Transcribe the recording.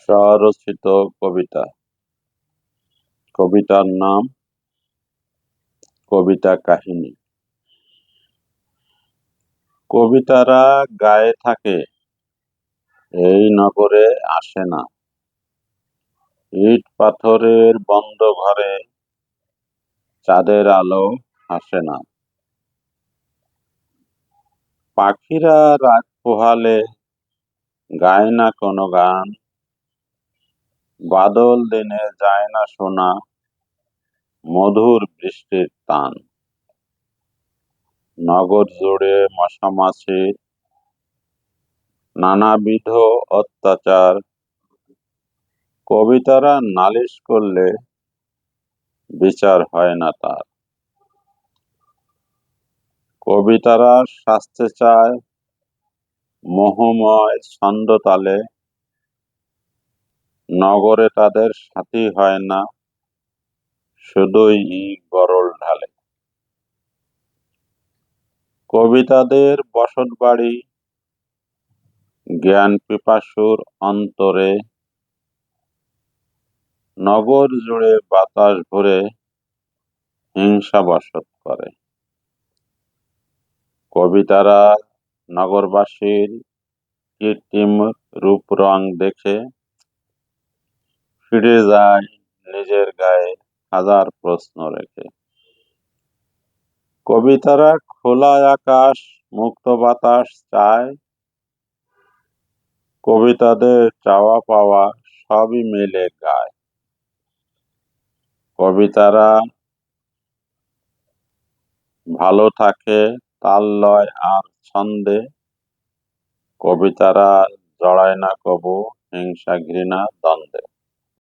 স্বরচিত কবিতা। কবিতার নাম কবিতা কাহিনী। কবিতারা গায়ে থাকে, এই নগরে আসে না। ইট পাথরের বন্ধ ঘরে চাঁদের আলো আসে না। পাখিরা রাত পোহালে গায় না কোনো গান। বাদল দিনে যায় না শোনা মধুর বৃষ্টির টান। নগর জুড়ে মশামাছির নানাবিধ অত্যাচার। কবিতারা নালিশ করলে বিচার হয় না তার। কবিতারা শাস্তি চায় মোহময় ছন্দতালে। নগরে তাদের সাথী হয় না, শুধুই গরল ঢালে। কবিতাদের বসত বাড়ি জ্ঞান পিপাসুর অন্তরে। নগর জুড়ে বাতাস ভরে হিংসা বসত করে। কবিতারা নগরবাসীর কৃত্রিম রূপ রং দেখে ফিরে যায় নিজের গায়ে হাজার প্রশ্ন রেখে। কবিতারা খোলা আকাশ মুক্ত বাতাস চায়। কবিতাদের চাওয়া পাওয়া সবই মিলে গায়। কবিতারা ভালো থাকে তাল লয় আর ছন্দে। কবিতারা জড়ায় না কবু হিংসা ঘৃণা দ্বন্দ্বে।